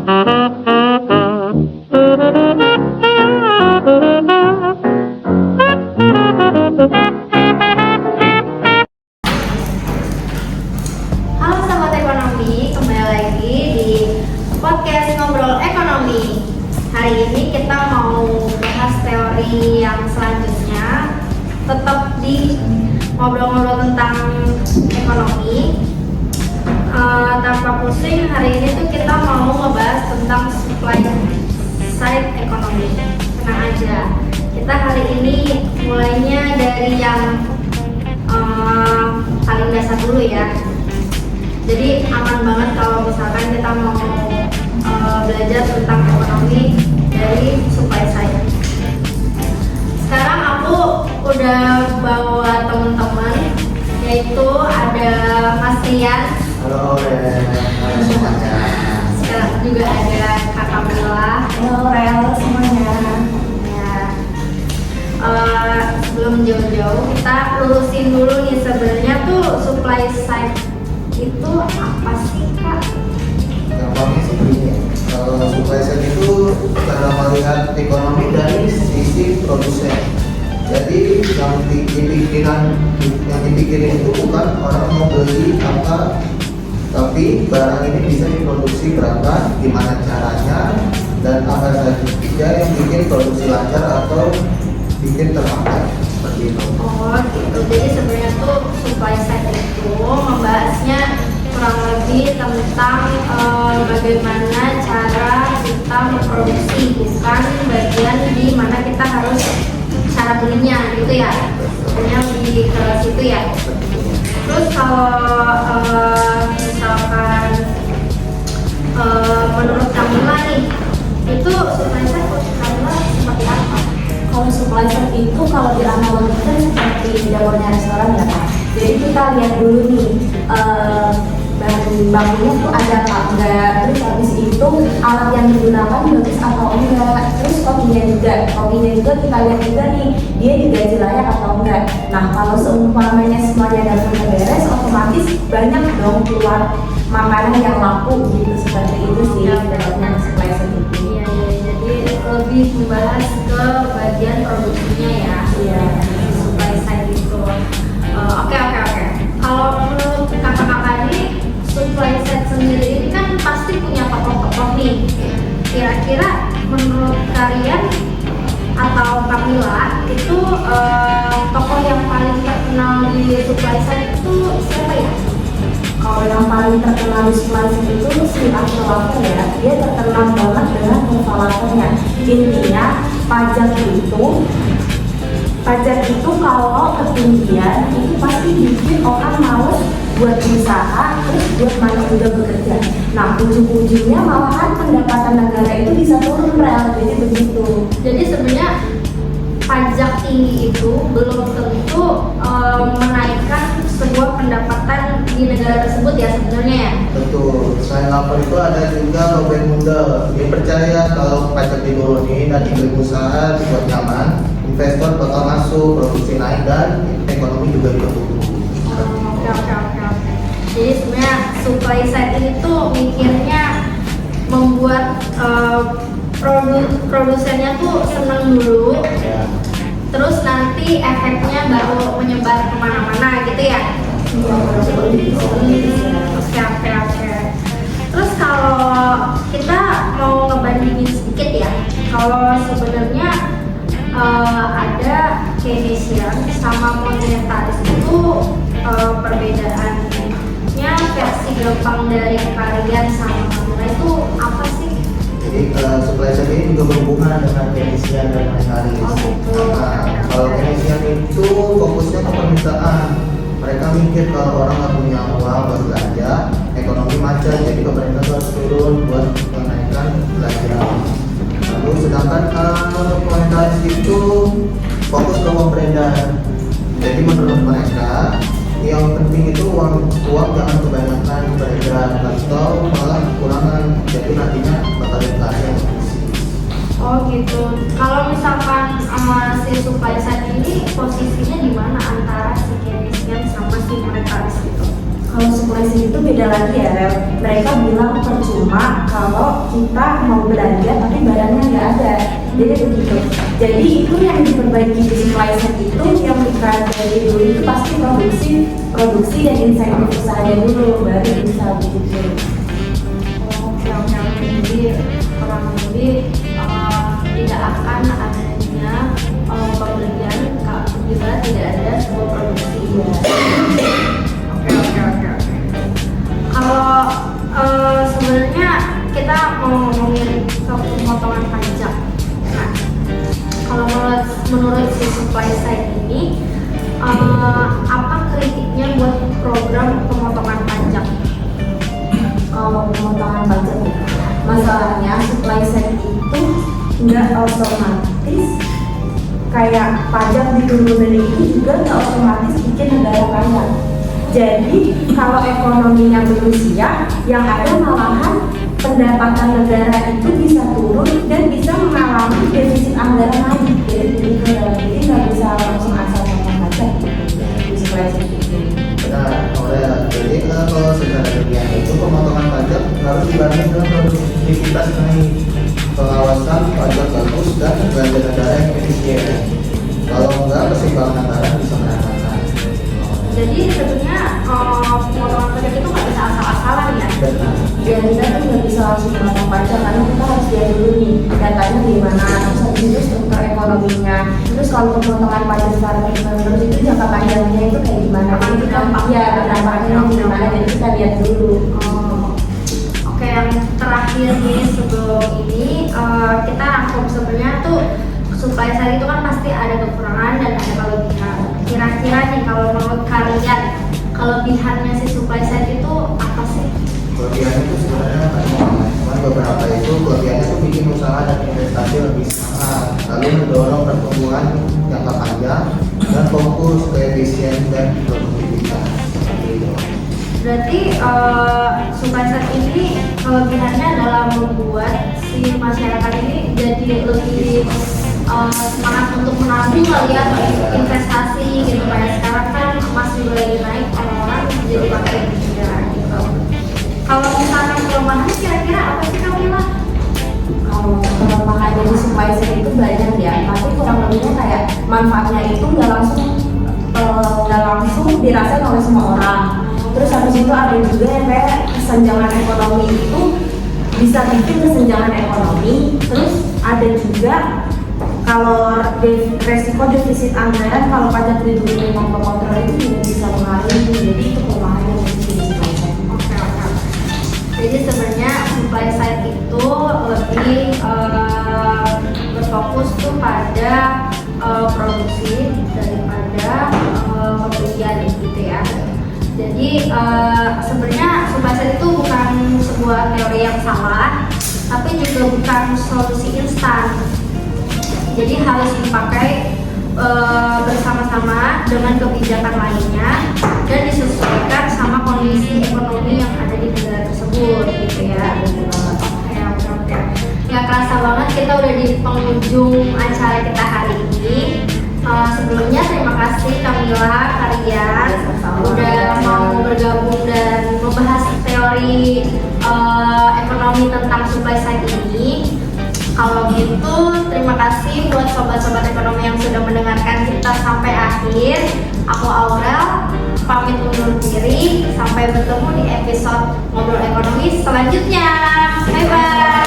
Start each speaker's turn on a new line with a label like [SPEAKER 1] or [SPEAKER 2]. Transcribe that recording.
[SPEAKER 1] Halo sahabat ekonomi, kembali lagi di podcast Ngobrol Ekonomi. Hari ini kita mau bahas teori yang selanjutnya, tetap di ngobrol-ngobrol tentang ekonomi. Tanpa pusing, hari ini tuh kita mau ngebahas tentang supply side ekonomi. Tenang aja, kita hari ini mulainya dari yang paling dasar dulu ya. Jadi aman banget kalau misalkan kita mau belajar tentang ekonomi dari supply side. Sekarang aku udah bawa teman-teman, yaitu ada Mas Rian.
[SPEAKER 2] Halo, semuanya.
[SPEAKER 1] Sekarang juga ada Kak Kamila.
[SPEAKER 3] Halo Rel semuanya.
[SPEAKER 1] Ya. Sebelum jauh-jauh kita lurusin dulu nih, sebenarnya tuh supply side itu apa sih Kak?
[SPEAKER 2] Gampangnya sih begini, kalau supply side itu cara melihat ekonomi dari sisi produsen. Jadi yang dipikirin itu bukan orang mau beli apa, tapi barang ini bisa diproduksi berapa, gimana caranya, dan apa saja yang bikin produksi lancar atau bikin terpakai seperti itu.
[SPEAKER 1] Oh gitu, jadi sebenarnya tuh supply side itu membahasnya kurang lebih tentang bagaimana cara kita memproduksi, bukan bagian di mana kita harus cara belinya gitu ya. Sebenarnya lebih ke situ ya. Terus kalau misalkan menurut Kamila nih, itu supply side menurut Kamila seperti apa?
[SPEAKER 3] Kalau supply side itu kalau dianalogikan seperti dapurnya restoran ya Kak. Jadi kita lihat dulu nih bahan bakunya tuh ada apa enggak, terus habis itu alat yang digunakan bagus atau enggak, terus kopinya juga kita lihat juga nih dia digaji layak atau enggak. Nah kalau seumpamanya semuanya dapat beres, otomatis banyak dong keluar makanan yang laku gitu, seperti itu sih dalamnya supply side itu.
[SPEAKER 1] Iya, jadi lebih membahas ke bagian produksinya ya.
[SPEAKER 3] Iya.
[SPEAKER 1] Supply side itu. Oke. Kalau menurut kakak-kakak ini, supply side sendiri ini kan pasti punya tokoh-tokoh nih. Kira-kira menurut kalian atau Kamila itu tokoh yang paling terkenal di supply side itu siapa ya?
[SPEAKER 3] Kalau yang paling terkenal di supply side itu si kalkulator ya, dia terkenal banget dengan kalkulatornya. Intinya pajak itu kalau ketinggian itu pasti bikin orang males buat usaha, terus buat mana juga bekerja. Nah ujung-ujungnya malahan pendapatan negara itu bisa turun rel, jadi begitu.
[SPEAKER 1] Jadi sebenarnya pajak tinggi itu belum tentu menaikkan sebuah pendapatan di negara tersebut ya sebenarnya ya.
[SPEAKER 2] Betul, selain lapor itu ada juga Robin Hood. Dia percaya kalau pajak diturunin dan iklim usaha dibuat nyaman, investor bakal masuk, produksi naik, dan ekonomi juga ikut tumbuh.
[SPEAKER 1] Oke. Jadi sebenarnya supply side ini tuh mikirnya membuat produsennya tuh seneng dulu,
[SPEAKER 2] Ya.
[SPEAKER 1] terus nanti efeknya baru menyebar kemana-mana gitu ya. Oke. Terus kalau kita mau ngebandingin sedikit ya, kalau sebenarnya ada Keynesian sama monetaris itu perbedaannya versi gampang dari kalian sama Kamila itu apa sih?
[SPEAKER 2] Jadi supply side ini juga berhubungan dengan Keynesian dan monetaris.
[SPEAKER 1] Oh, gitu.
[SPEAKER 2] Kalau Keynesian itu fokusnya ke permintaan. Mereka mikir kalau orang nggak punya uang buat belanja, ekonomi macet, jadi pemerintah harus turun buat menaikkan belanja. Lalu sedangkan monetaris itu fokus ke pemberedahan. Jadi menurut mereka yang penting itu uang jangan kebanyakan beredar atau malah kekurangan, jadi nantinya bakal inflasi.
[SPEAKER 1] Oh gitu. Kalau misalkan si supply side ini posisinya di mana antara si Keynesian sama si monetaris itu?
[SPEAKER 3] Kalau supply side itu beda lagi ya, Rel. Mereka bilang percuma kalau kita mau belanja tapi barangnya nggak ada. Jadi begitu. Jadi itu yang diperbaiki di supply side itu yang kita dari dulu itu pasti produksi dan insentif usahanya dulu baru bisa begitu.
[SPEAKER 1] Oke. Jadi kurang lebih tidak akan adanya pembelian bila tidak ada sebuah produksi. Oke. Kalau sebenarnya kita mau ngomongin soal pemotongan pajak. Nah, kalau menurut si supply side ini, apa kritiknya buat program pemotongan pajak?
[SPEAKER 3] Kalau pemotongan pajak, masalahnya supply side itu nggak otomatis kayak pajak diturunin itu juga nggak otomatis bikin negara kaya. Jadi kalau ekonominya belum siap, yang ada malahan pendapatan negara itu bisa turun dan bisa mengalami defisit anggaran lagi. Jadi nggak bisa langsung asal-asalan pajak di supply side itu.
[SPEAKER 2] Benar, jadi kalau secara ilmiah itu pemotongan pajak harus dibanding dengan produktivitas naik, pengawasan pajak bagus dan belanja negara yang efisien. Kalau enggak, keseimbangan anggaran bisa berantakan.
[SPEAKER 1] Jadi sebetulnya pemotongan pajak itu nggak bisa asal-asalan ya.
[SPEAKER 2] Benar.
[SPEAKER 3] Ya kita tuh nggak bisa langsung memotong pajak karena kita harus lihat dulu nih datanya gimana, terus habis itu struktur ekonominya, terus kalau pemotongan pajak secara terus itu jangka panjangnya itu kayak gimana, jadi kita berdampaknya gimana, jadi kita lihat dulu.
[SPEAKER 1] Oke, yang terakhir nih sebelum ini kita rangkum sebenarnya tuh supply side itu kan pasti ada kekurangan dan ada kelebihan. Kira-kira nih kalau menurut kalian kelebihannya si supply side itu apa sih?
[SPEAKER 2] Kelebihannya itu sebenarnya banyak, cuman beberapa itu kelebihannya itu bikin usaha dan investasi lebih semangat, lalu mendorong pertumbuhan jangka panjang dan fokus ke efisien dan produktivitas. Gitu.
[SPEAKER 1] Berarti supply side ini kelebihannya adalah membuat si masyarakat ini jadi lebih semangat untuk menabung kali ya, atau investasi gitu. Kayak sekarang kan emas juga lagi naik, orang-orang jadi pakai juga gitu. Kalau misalkan kelemahannya kira-kira apa sih Kamila?
[SPEAKER 3] Kalau kelemahannya di supply side itu banyak ya, tapi kurang lebihnya kayak manfaatnya itu nggak langsung dirasain oleh semua orang. Terus habis itu ada juga yang kayak kesenjangan ekonomi itu bisa bikin kesenjangan ekonomi. Terus ada juga kalau resiko defisit anggaran kalau pajak diturunin tanpa kontrol itu juga bisa mengalami. Jadi itu kelemahannya di supply side.
[SPEAKER 1] Oke. Jadi sebenarnya supply side itu lebih berfokus tuh pada produksi daripada pembelian gitu ya. Jadi sebenarnya supply side itu bukan sebuah teori yang salah, tapi juga bukan solusi instan. Jadi harus dipakai bersama-sama dengan kebijakan lainnya dan disesuaikan sama kondisi ekonomi yang ada di negara tersebut gitu ya. Oke. Nggak kerasa banget kita udah di penghujung acara kita hari ini. Sebelumnya terima kasih Kamila, Karian udah mau bergabung dan membahas teori ekonomi tentang supply side ini. Kalau gitu, terima kasih buat sobat-sobat ekonomi yang sudah mendengarkan kita sampai akhir. Aku Aurel, pamit undur diri. Sampai bertemu di episode Ngobrol Ekonomi selanjutnya. Bye-bye.